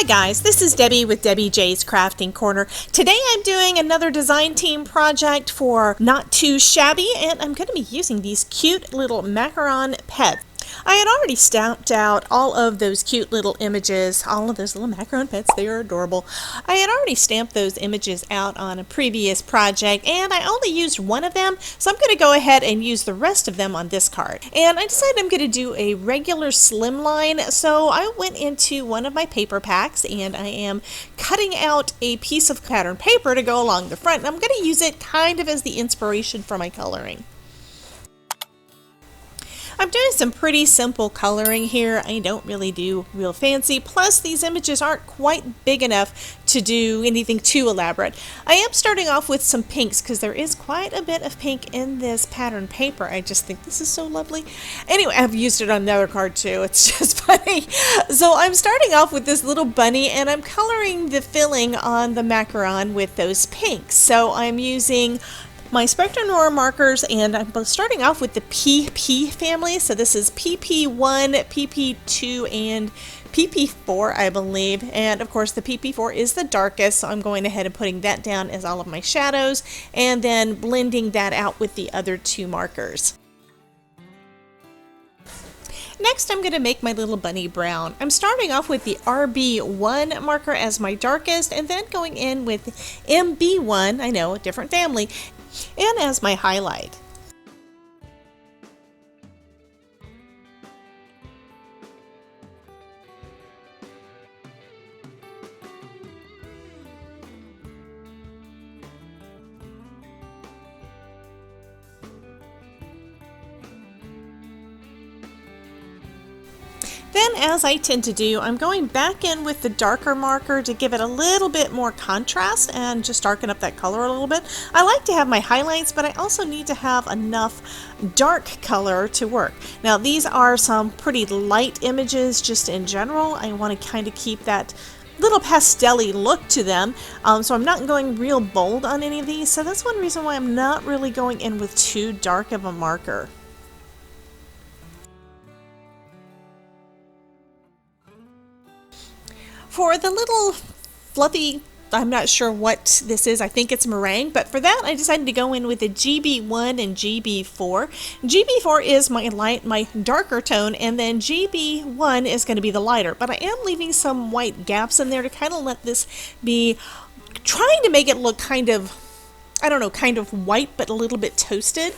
Hi guys, this is Debbie with Debbie J's Crafting Corner. Today I'm doing another design team project for Not2Shabby, and I'm going to be using these cute little Macaron pets. I had already stamped out all of those cute little images, all of those little Macaron pets, they are adorable. I had already stamped those images out on a previous project, and I only used one of them, so I'm going to go ahead and use the rest of them on this card. And I decided I'm going to do a regular slimline, so I went into one of my paper packs, and I am cutting out a piece of pattern paper to go along the front, and I'm going to use it kind of as the inspiration for my coloring. I'm doing some pretty simple coloring here. I don't really do real fancy. Plus, these images aren't quite big enough to do anything too elaborate. I am starting off with some pinks because there is quite a bit of pink in this pattern paper. I just think this is so lovely. Anyway, I've used it on another card too. It's just funny. So I'm starting off with this little bunny, and I'm coloring the filling on the macaron with those pinks. So I'm using my Spectrum Noir markers, and I'm starting off with the PP family. So this is PP1, PP2, and PP4, I believe. And of course the PP4 is the darkest, so I'm going ahead and putting that down as all of my shadows, and then blending that out with the other two markers. Next, I'm going to make my little bunny brown. I'm starting off with the RB1 marker as my darkest, and then going in with MB1, I know, a different family, and as my highlight. Then, as I tend to do, I'm going back in with the darker marker to give it a little bit more contrast and just darken up that color a little bit. I like to have my highlights, but I also need to have enough dark color to work. Now, these are some pretty light images just in general. I want to kind of keep that little pastel-y look to them, so I'm not going real bold on any of these. So that's one reason why I'm not really going in with too dark of a marker. For the little fluffy, I'm not sure what this is, I think it's meringue, but for that I decided to go in with a GB1 and GB4. GB4 is my light, my darker tone, and then GB1 is going to be the lighter, but I am leaving some white gaps in there to kind of let this be, trying to make it look kind of, I don't know, kind of white but a little bit toasted.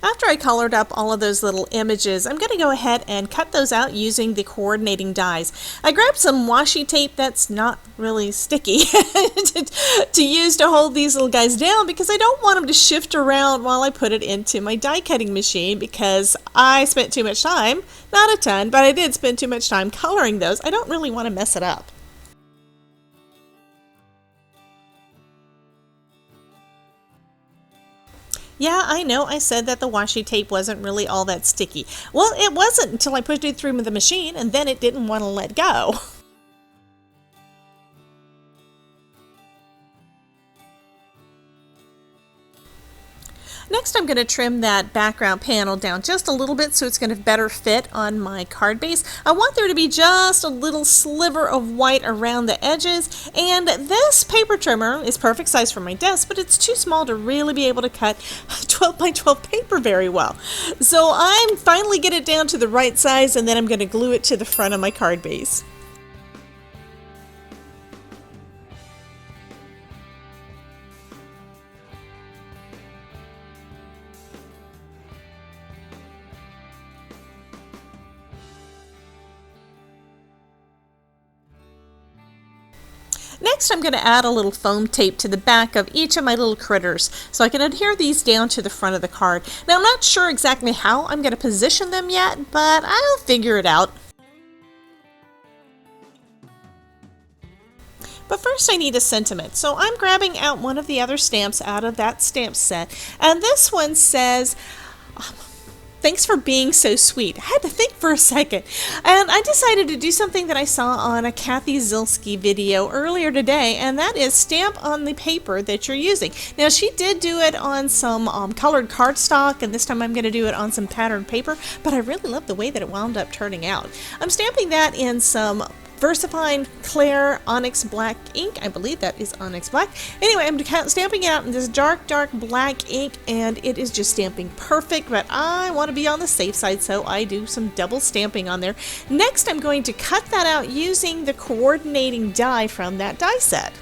After I colored up all of those little images, I'm going to go ahead and cut those out using the coordinating dies. I grabbed some washi tape that's not really sticky to use to hold these little guys down, because I don't want them to shift around while I put it into my die cutting machine, because I spent too much time, not a ton, but I did spend too much time coloring those. I don't really want to mess it up. Yeah, I know I said that the washi tape wasn't really all that sticky. Well, it wasn't until I put it through the machine, and then it didn't want to let go. Next, I'm going to trim that background panel down just a little bit so it's going to better fit on my card base. I want there to be just a little sliver of white around the edges, and this paper trimmer is perfect size for my desk, but it's too small to really be able to cut 12 by 12 paper very well. So I'm finally get it down to the right size, and then I'm going to glue it to the front of my card base. Next, I'm going to add a little foam tape to the back of each of my little critters so I can adhere these down to the front of the card. Now, I'm not sure exactly how I'm going to position them yet, but I'll figure it out. But first I need a sentiment, so I'm grabbing out one of the other stamps out of that stamp set, and this one says, "Thanks for being so sweet." I had to think for a second, and I decided to do something that I saw on a Kathy Zilski video earlier today, and that is stamp on the paper that you're using. Now, she did do it on some colored cardstock, and this time I'm going to do it on some patterned paper, but I really love the way that it wound up turning out. I'm stamping that in some VersaFine Clear Onyx Black ink. I believe that is Onyx Black. Anyway, I'm stamping it out in this dark black ink, and it is just stamping perfect, but I want to be on the safe side, so I do some double stamping on there. Next, I'm going to cut that out using the coordinating die from that die set.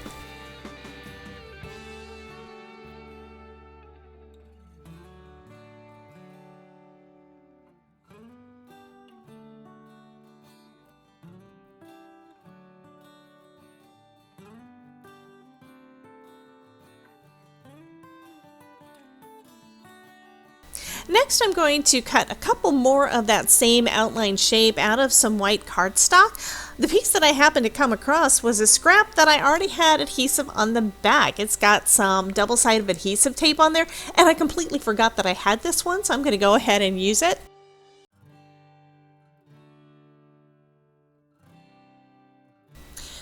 Next, I'm going to cut a couple more of that same outline shape out of some white cardstock. The piece that I happened to come across was a scrap that I already had adhesive on the back. It's got some double-sided adhesive tape on there, and I completely forgot that I had this one, so I'm going to go ahead and use it.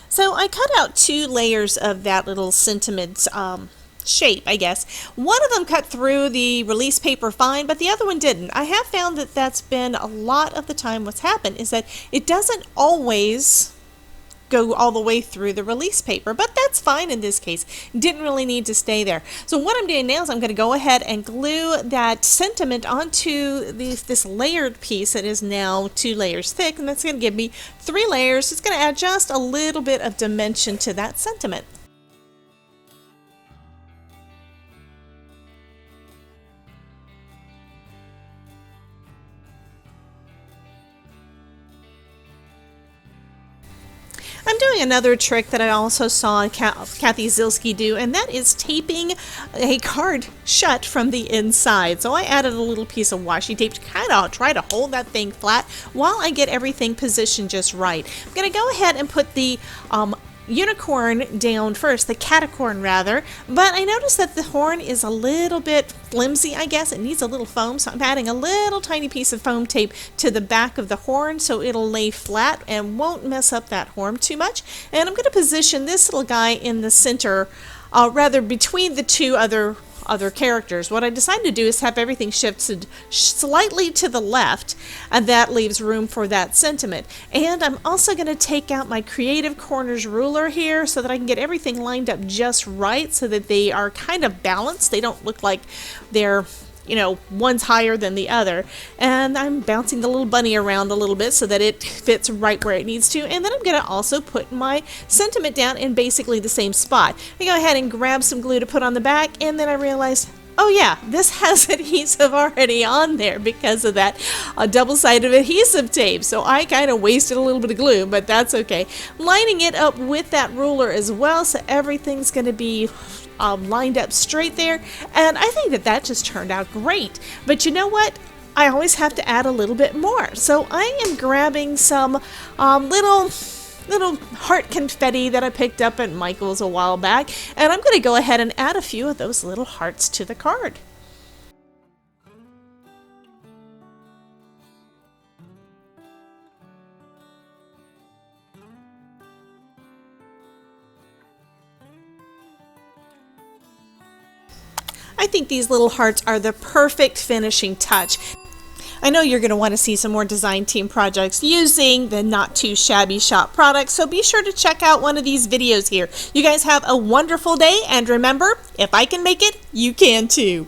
So I cut out 2 layers of that little sentiment shape, I guess. One of them cut through the release paper fine, but the other one didn't. I have found that that's been a lot of the time what's happened, is that it doesn't always go all the way through the release paper, but that's fine in this case. Didn't really need to stay there. So what I'm doing now is I'm going to go ahead and glue that sentiment onto this layered piece that is now 2 layers thick, and that's going to give me 3 layers. It's going to add just a little bit of dimension to that sentiment. I'm doing another trick that I also saw Kathy Zilski do, and that is taping a card shut from the inside. So I added a little piece of washi tape to kind of try to hold that thing flat while I get everything positioned just right. I'm going to go ahead and put the unicorn down first, the catacorn rather, but I noticed that the horn is a little bit flimsy, I guess. It needs a little foam, so I'm adding a little tiny piece of foam tape to the back of the horn so it'll lay flat and won't mess up that horn too much. And I'm going to position this little guy in the center, rather between the 2 other characters. What I decided to do is have everything shifted slightly to the left, and that leaves room for that sentiment. And I'm also going to take out my Creative Corners ruler here so that I can get everything lined up just right so that they are kind of balanced. They don't look like they're, you know, one's higher than the other. And I'm bouncing the little bunny around a little bit so that it fits right where it needs to. And then I'm going to also put my sentiment down in basically the same spot. I go ahead and grab some glue to put on the back, and then I realized, oh yeah, this has adhesive already on there because of that double-sided adhesive tape. So I kind of wasted a little bit of glue, but that's okay. Lining it up with that ruler as well, so everything's going to be lined up straight there, and I think that just turned out great. But you know what? I always have to add a little bit more. So I am grabbing some little heart confetti that I picked up at Michael's a while back, and I'm going to go ahead and add a few of those little hearts to the card. I think these little hearts are the perfect finishing touch. I know you're going to want to see some more design team projects using the Not2Shabby Shop products, so be sure to check out one of these videos here. You guys have a wonderful day, and remember, if I can make it, you can too.